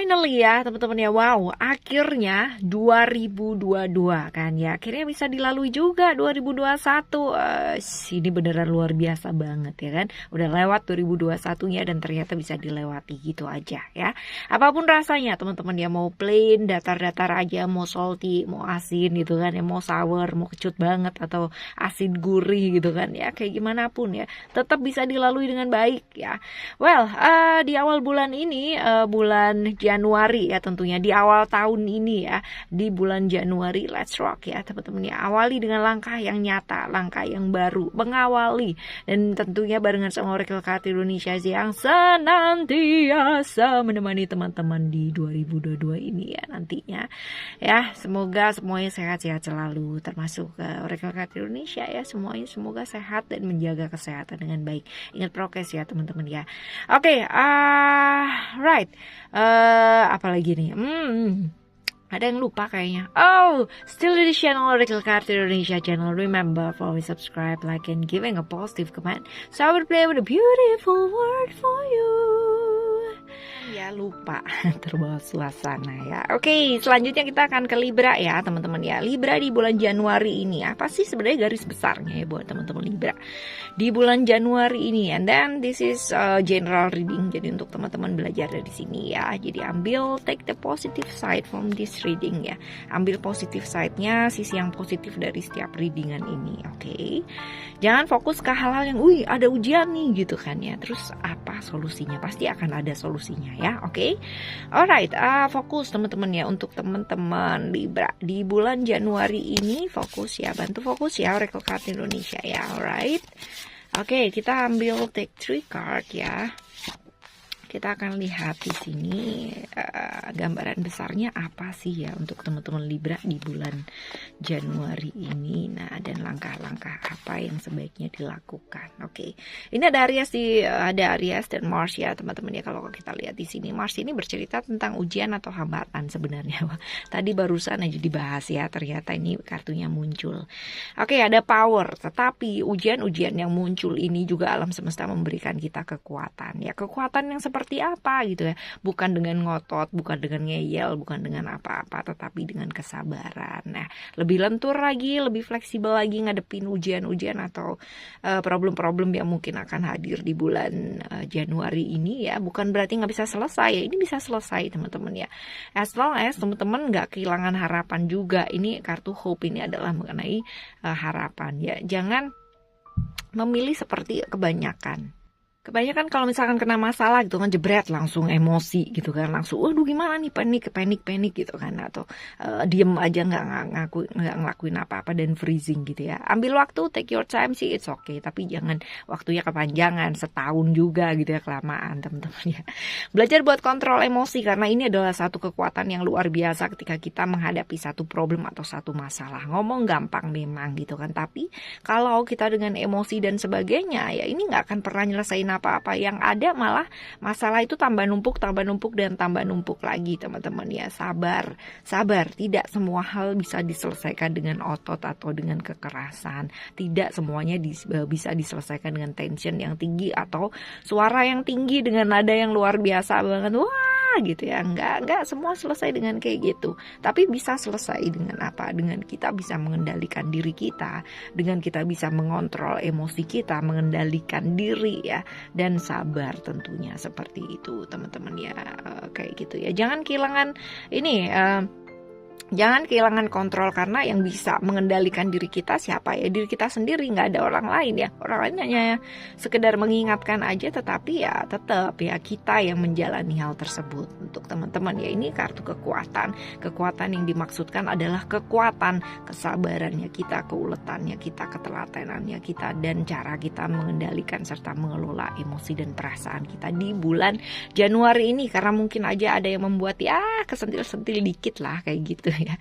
finally ya teman-teman ya, wow, akhirnya 2022 kan ya, akhirnya bisa dilalui juga 2021. Ini beneran luar biasa banget ya kan, udah lewat 2021-nya dan ternyata bisa dilewati gitu aja ya. Apapun rasanya teman-teman ya, mau plain, datar-datar aja, mau salty, mau asin gitu kan ya, mau sour, mau kecut banget atau asin gurih gitu kan ya, kayak gimana pun ya, tetap bisa dilalui dengan baik ya. Well, di awal bulan ini, bulan Januari ya tentunya, di awal tahun ini ya, di bulan Januari, let's rock ya teman-teman ya. Awali dengan langkah yang nyata, langkah yang baru, mengawali, dan tentunya barengan sama Oracle Card Indonesia yang senantiasa menemani teman-teman di 2022 ini ya nantinya ya. Semoga semuanya sehat-sehat selalu, termasuk Oracle Card Indonesia ya, semuanya semoga sehat dan menjaga kesehatan dengan baik. Ingat prokes ya teman-teman ya. Oke, right. Apalagi nih? Ada yang lupa kayaknya. Oh, still di channel Oracle Card Indonesia channel. Remember, always subscribe, like, and giving a positive comment, so I will play with a beautiful word for you. Ya lupa, terbawa suasana ya. Oke, selanjutnya kita akan ke Libra ya teman-teman ya. Libra di bulan Januari ini, apa sih sebenarnya garis besarnya ya buat teman-teman Libra di bulan Januari ini? And then this is general reading, jadi untuk teman-teman belajar dari sini ya. Jadi ambil, take the positive side from this reading ya. Ambil positive side-nya, sisi yang positif dari setiap readingan ini. Oke, jangan fokus ke hal-hal yang ada ujian nih gitu kan ya, terus apa solusinya? Pasti akan ada solusinya ya. Oke, alright, fokus teman-teman ya. Untuk teman-teman Libra di bulan Januari ini, fokus ya, bantu fokus ya Oracle Card Indonesia ya. Alright, oke, kita ambil take 3 card ya. Kita akan lihat di sini gambaran besarnya apa sih ya untuk teman-teman Libra di bulan Januari ini. Nah, dan langkah-langkah apa yang sebaiknya dilakukan. Oke, ini ada Aries dan Mars ya teman-teman ya. Kalau kita lihat di sini, Mars ini bercerita tentang ujian atau hambatan sebenarnya. Tadi barusan aja dibahas ya, ternyata ini kartunya muncul. Oke, ada power, tetapi ujian-ujian yang muncul ini juga alam semesta memberikan kita kekuatan ya. Kekuatan yang seperti apa gitu ya, bukan dengan ngotot, bukan dengan ngeyel, bukan dengan apa-apa, tetapi dengan kesabaran. Nah, lebih lentur lagi, lebih fleksibel lagi ngadepin ujian-ujian atau problem-problem yang mungkin akan hadir di bulan Januari ini ya. Bukan berarti nggak bisa selesai ya, ini bisa selesai teman-teman ya, as long as teman-teman nggak kehilangan harapan juga. Ini kartu hope ini adalah mengenai harapan ya. Jangan memilih seperti kebanyakan kalau misalkan kena masalah gitu kan, jebret langsung emosi gitu kan, langsung waduh gimana nih, panik gitu kan, atau diem aja nggak ngelakuin apa-apa dan freezing gitu ya. Ambil waktu, take your time sih, it's okay, tapi jangan waktunya kepanjangan, setahun juga gitu ya, kelamaan teman-teman ya. Belajar buat kontrol emosi, karena ini adalah satu kekuatan yang luar biasa ketika kita menghadapi satu problem atau satu masalah. Ngomong gampang memang gitu kan, tapi kalau kita dengan emosi dan sebagainya ya, ini nggak akan pernah nyelesain apa-apa. Yang ada malah masalah itu tambah numpuk lagi teman-teman ya. Sabar, tidak semua hal bisa diselesaikan dengan otot atau dengan kekerasan. Tidak semuanya bisa diselesaikan dengan tension yang tinggi atau suara yang tinggi dengan nada yang luar biasa banget, wah gitu ya. Enggak semua selesai dengan kayak gitu, tapi bisa selesai dengan apa? Dengan kita bisa mengendalikan diri kita, dengan kita bisa mengontrol emosi kita, mengendalikan diri ya, dan sabar tentunya, seperti itu teman-teman ya. Kayak gitu ya, jangan kehilangan ini, jangan kehilangan kontrol, karena yang bisa mengendalikan diri kita siapa ya? Diri kita sendiri, nggak ada orang lain ya. Orang lain hanya sekedar mengingatkan aja, tetapi ya tetap ya kita yang menjalani hal tersebut. Untuk teman-teman ya, ini kartu kekuatan yang dimaksudkan adalah kekuatan kesabarannya kita, keuletannya kita, ketelatenannya kita, dan cara kita mengendalikan serta mengelola emosi dan perasaan kita di bulan Januari ini. Karena mungkin aja ada yang membuat ya kesentil-sentil dikit lah kayak gitu gitu ya.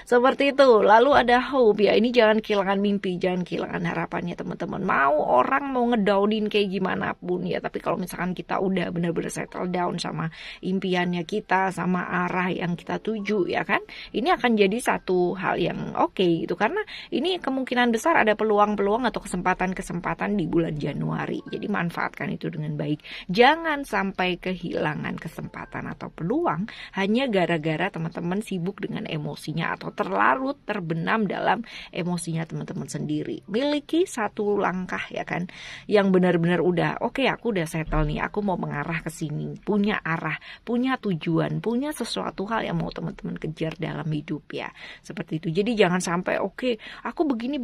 Seperti itu. Lalu ada hope ya. Ini jangan kehilangan mimpi, jangan kehilangan harapannya teman-teman. Mau orang mau ngedownin kayak gimana pun ya, tapi kalau misalkan kita udah benar-benar settle down sama impiannya kita, sama arah yang kita tuju ya kan, ini akan jadi satu hal yang oke gitu. Karena ini kemungkinan besar ada peluang-peluang atau kesempatan-kesempatan di bulan Januari. Jadi manfaatkan itu dengan baik. Jangan sampai kehilangan kesempatan atau peluang hanya gara-gara teman-teman sibuk dengan emosinya atau terlarut terbenam dalam emosinya teman-teman sendiri. Miliki satu langkah ya kan, yang benar-benar udah oke, aku udah settle nih, aku mau mengarah ke sini, punya arah, punya tujuan, punya sesuatu hal yang mau teman-teman kejar dalam hidup ya. Seperti itu. Jadi jangan sampai oke, aku begini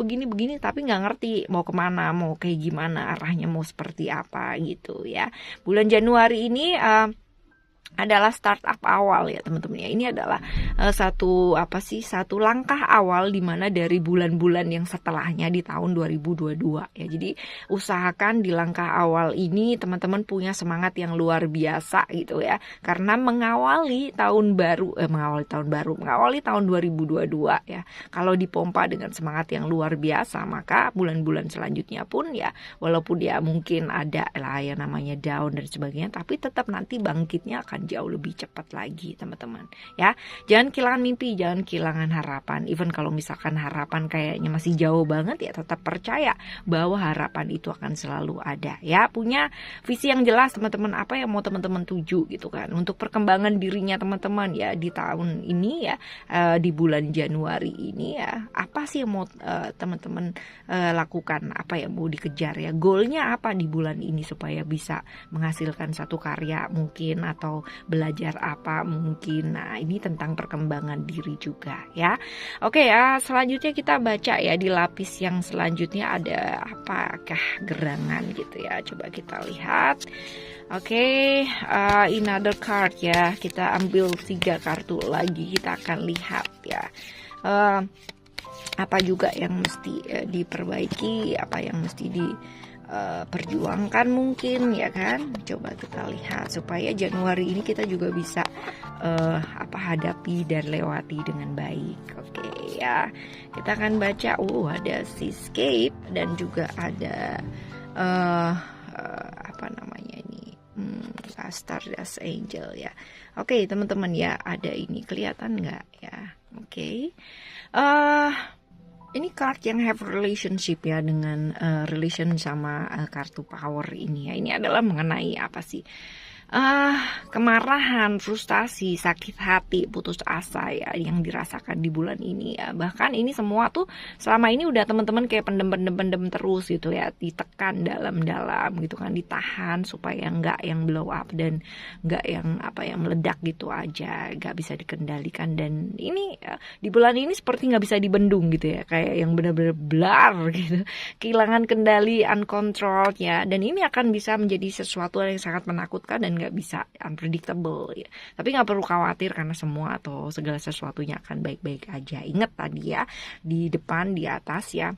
tapi nggak ngerti mau kemana, mau kayak gimana, arahnya mau seperti apa gitu ya. Bulan Januari ini adalah startup awal ya teman-teman ya. Ini adalah satu langkah awal di mana dari bulan-bulan yang setelahnya di tahun 2022 ya. Jadi usahakan di langkah awal ini teman-teman punya semangat yang luar biasa gitu ya. Karena mengawali tahun 2022 ya. Kalau dipompa dengan semangat yang luar biasa, maka bulan-bulan selanjutnya pun ya, walaupun ya mungkin ada lah yang namanya down dan sebagainya, tapi tetap nanti bangkitnya akan jauh lebih cepat lagi teman-teman ya. Jangan kehilangan mimpi, jangan kehilangan harapan. Even kalau misalkan harapan kayaknya masih jauh banget ya, tetap percaya bahwa harapan itu akan selalu ada ya. Punya visi yang jelas teman-teman, apa yang mau teman-teman tuju gitu kan, untuk perkembangan dirinya teman-teman ya di tahun ini ya, di bulan Januari ini ya. Apa sih yang mau teman-teman lakukan, apa yang mau dikejar ya, goalnya apa di bulan ini supaya bisa menghasilkan satu karya mungkin, atau belajar apa mungkin. Nah, ini tentang perkembangan diri juga ya. Oke ya, selanjutnya kita baca ya di lapis yang selanjutnya ada apakah gerangan gitu ya. Coba kita lihat. Oke, another card ya. Kita ambil 3 kartu lagi, kita akan lihat ya. Apa juga yang mesti diperbaiki, apa yang mesti perjuangkan mungkin ya kan. Coba kita lihat supaya Januari ini kita juga bisa hadapi dan lewati dengan baik. Oke ya, kita akan baca ada Seascape dan juga ada Stardust Angel ya. Oke teman-teman ya, ada ini kelihatan nggak ya? Oke. Ini card yang have relationship ya, dengan relation sama kartu power ini ya. Ini adalah mengenai apa sih? Kemarahan, frustasi, sakit hati, putus asa ya yang dirasakan di bulan ini ya. Bahkan ini semua tuh selama ini udah teman-teman kayak pendem terus gitu ya, ditekan dalam-dalam gitu kan, ditahan supaya nggak yang blow up dan nggak yang meledak gitu aja, nggak bisa dikendalikan. Dan ini di bulan ini seperti nggak bisa dibendung gitu ya, kayak yang benar-benar blar gitu, kehilangan kendali, uncontrolled ya. Dan ini akan bisa menjadi sesuatu yang sangat menakutkan dan nggak bisa, unpredictable ya. Tapi nggak perlu khawatir karena semua atau segala sesuatunya akan baik-baik aja. Ingat tadi ya, di depan, di atas ya,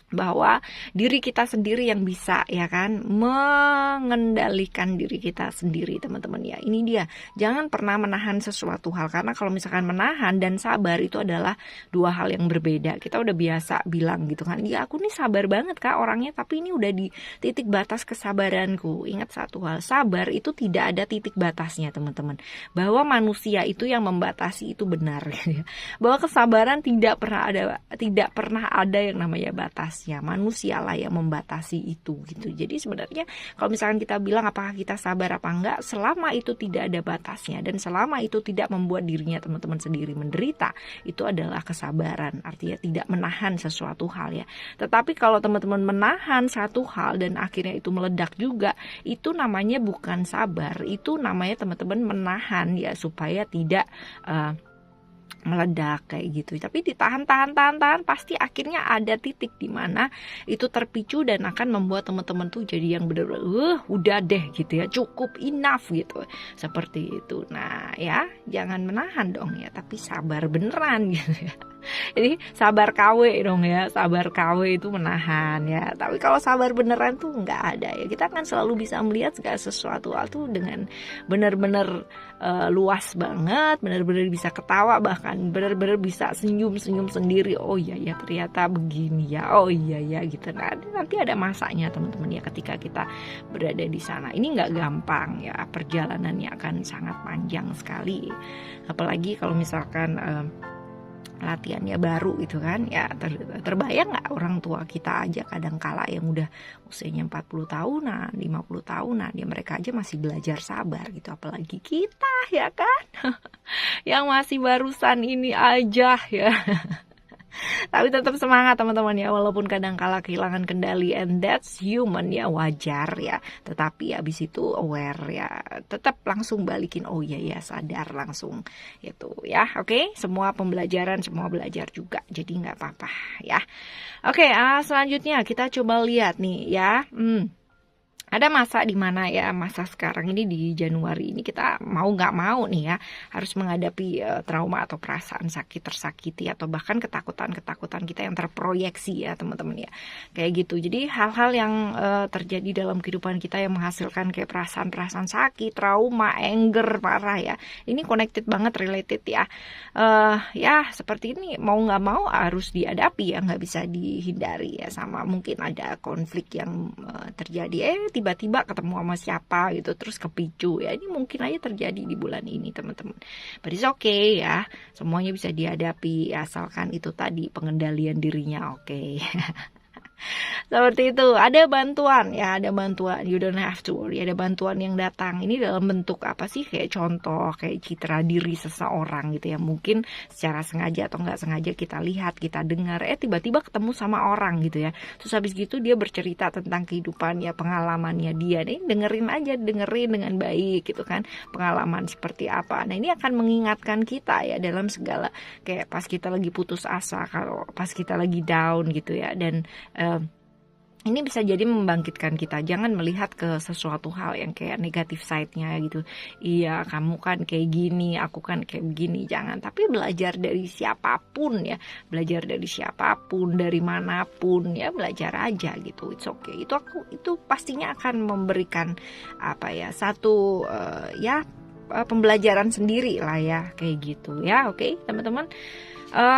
bahwa diri kita sendiri yang bisa ya kan mengendalikan diri kita sendiri teman-teman ya. Ini dia, jangan pernah menahan sesuatu hal, karena kalau misalkan menahan dan sabar itu adalah 2 hal yang berbeda. Kita udah biasa bilang gitu kan, ya aku nih sabar banget kak orangnya, tapi ini udah di titik batas kesabaranku. Ingat satu hal, sabar itu tidak ada titik batasnya teman-teman, bahwa manusia itu yang membatasi itu benar ya. Bahwa kesabaran tidak pernah ada yang namanya batas. Manusialah yang membatasi itu gitu. Jadi sebenarnya kalau misalkan kita bilang apakah kita sabar apa enggak, selama itu tidak ada batasnya dan selama itu tidak membuat dirinya teman-teman sendiri menderita, itu adalah kesabaran. Artinya tidak menahan sesuatu hal ya. Tetapi kalau teman-teman menahan satu hal dan akhirnya itu meledak juga, itu namanya bukan sabar, itu namanya teman-teman menahan ya, supaya tidak meledak kayak gitu. Tapi ditahan pasti akhirnya ada titik di mana itu terpicu dan akan membuat teman-teman tuh jadi yang benar-benar udah deh gitu ya, cukup, enough gitu, seperti itu. Nah ya, jangan menahan dong ya, tapi sabar beneran gitu ya. Jadi sabar KW dong ya, sabar KW itu menahan ya. Tapi kalau sabar beneran tuh nggak ada ya. Kita akan selalu bisa melihat segala sesuatu tuh dengan benar-benar luas banget, benar-benar bisa ketawa, bahkan benar-benar bisa senyum-senyum sendiri. Oh iya ya, ternyata begini ya. Oh iya ya gitu. Nah, nanti ada masanya teman-teman ya ketika kita berada di sana. Ini nggak gampang ya, perjalanannya akan sangat panjang sekali. Apalagi kalau misalkan latihannya baru gitu kan ya, terbayang nggak orang tua kita aja kadang kala yang udah usianya 40 tahunan 50 tahunan ya, mereka aja masih belajar sabar gitu, apalagi kita ya kan yang masih barusan ini aja ya. Tapi tetap semangat teman-teman ya, walaupun kadang kala kehilangan kendali, and that's human ya, wajar ya. Tetapi habis itu aware ya, tetap langsung balikin, oh iya ya, sadar langsung itu ya. Oke, semua pembelajaran, semua belajar juga, jadi nggak apa-apa ya. Oke, selanjutnya kita coba lihat nih ya. Ada masa di mana ya, masa sekarang ini di Januari ini kita mau nggak mau nih ya harus menghadapi trauma atau perasaan sakit, tersakiti, atau bahkan ketakutan-ketakutan kita yang terproyeksi ya teman-teman ya, kayak gitu. Jadi hal-hal yang terjadi dalam kehidupan kita yang menghasilkan kayak perasaan-perasaan sakit, trauma, anger, marah ya, ini connected banget, related ya. Ya seperti ini mau nggak mau harus dihadapi ya, nggak bisa dihindari ya. Sama mungkin ada konflik yang terjadi, tiba-tiba ketemu sama siapa gitu terus kepicu ya, ini mungkin aja terjadi di bulan ini teman-teman. But it's okay ya, semuanya bisa dihadapi asalkan itu tadi pengendalian dirinya oke. Seperti itu, ada bantuan ya, ada bantuan, you don't have to worry, ada bantuan yang datang. Ini dalam bentuk apa sih, kayak contoh, kayak citra diri seseorang gitu ya, mungkin secara sengaja atau nggak sengaja kita lihat, kita dengar, tiba-tiba ketemu sama orang gitu ya, terus habis gitu dia bercerita tentang kehidupannya, pengalamannya dia nih, dengerin dengan baik gitu kan, pengalaman seperti apa. Nah ini akan mengingatkan kita ya dalam segala, kayak pas kita lagi putus asa, kalau pas kita lagi down gitu ya, dan ini bisa jadi membangkitkan kita. Jangan melihat ke sesuatu hal yang kayak negatif side-nya gitu. Iya, kamu kan kayak gini, aku kan kayak begini. Jangan, tapi belajar dari siapapun ya. Belajar dari siapapun, dari manapun ya, belajar aja gitu. It's okay. Itu pastinya akan memberikan apa ya, satu pembelajaran sendiri lah ya, kayak gitu ya. Oke, teman-teman.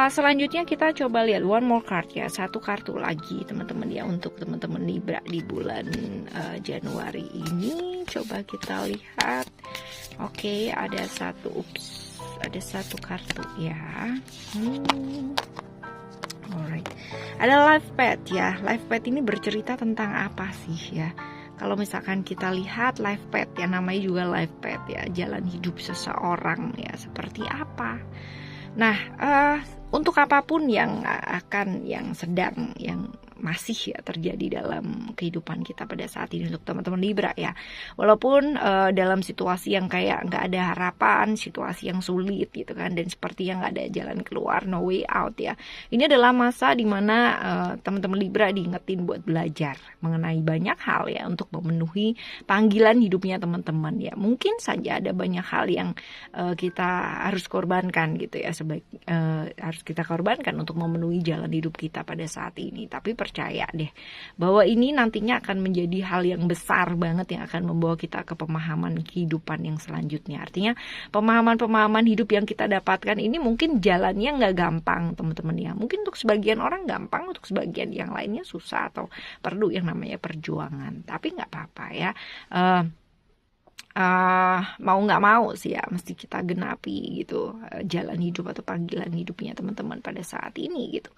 Selanjutnya kita coba lihat one more card ya, satu kartu lagi teman-teman ya, untuk teman-teman Libra di bulan Januari ini. Coba kita lihat. Oke, ada satu kartu ya. Alright, ada life path ya. Life path ini bercerita tentang apa sih ya? Kalau misalkan kita lihat life path ya, namanya juga life path ya, jalan hidup seseorang ya, seperti apa? Nah, untuk apapun yang sedang, yang masih ya terjadi dalam kehidupan kita pada saat ini untuk teman-teman Libra ya, walaupun dalam situasi yang kayak nggak ada harapan, situasi yang sulit gitu kan, dan seperti yang nggak ada jalan keluar, no way out ya, ini adalah masa dimana teman-teman Libra diingetin buat belajar mengenai banyak hal ya, untuk memenuhi panggilan hidupnya teman-teman ya. Mungkin saja ada banyak hal yang kita harus korbankan gitu ya, harus kita korbankan untuk memenuhi jalan hidup kita pada saat ini. Tapi percaya deh bahwa ini nantinya akan menjadi hal yang besar banget yang akan membawa kita ke pemahaman kehidupan yang selanjutnya. Artinya pemahaman-pemahaman hidup yang kita dapatkan ini mungkin jalannya nggak gampang teman-teman ya. Mungkin untuk sebagian orang gampang, untuk sebagian yang lainnya susah atau perlu yang namanya perjuangan. Tapi nggak apa-apa ya. Mau nggak mau sih ya, mesti kita genapi gitu jalan hidup atau panggilan hidupnya teman-teman pada saat ini gitu.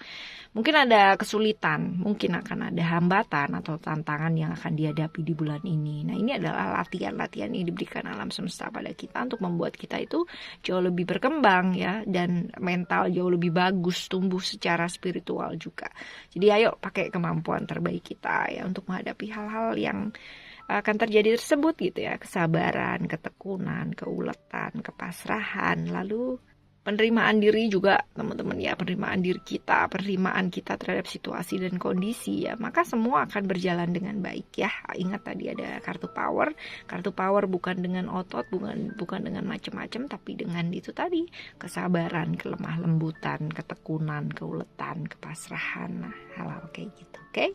Mungkin ada kesulitan, mungkin akan ada hambatan atau tantangan yang akan dihadapi di bulan ini. Nah ini adalah latihan-latihan yang diberikan alam semesta pada kita untuk membuat kita itu jauh lebih berkembang ya, dan mental jauh lebih bagus, tumbuh secara spiritual juga. Jadi ayo pakai kemampuan terbaik kita ya untuk menghadapi hal-hal yang akan terjadi tersebut gitu ya, kesabaran, ketekunan, keuletan, kepasrahan, lalu penerimaan diri juga teman-teman ya, penerimaan diri kita, penerimaan kita terhadap situasi dan kondisi ya, maka semua akan berjalan dengan baik ya. Ingat tadi ada kartu power bukan dengan otot, bukan dengan macam-macam, tapi dengan itu tadi, kesabaran, kelemah lembutan, ketekunan, keuletan, kepasrahan, nah hal-hal kayak gitu. Oke,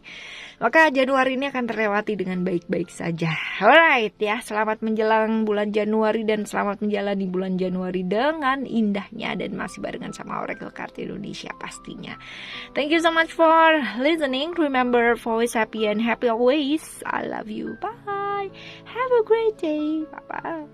maka Januari ini akan terlewati dengan baik-baik saja. Alright ya, selamat menjelang bulan Januari dan selamat menjalani bulan Januari dengan indahnya dan masih barengan sama Oracle Card Indonesia pastinya. Thank you so much for listening. Remember, always happy and happy always. I love you. Bye. Have a great day. Bye bye.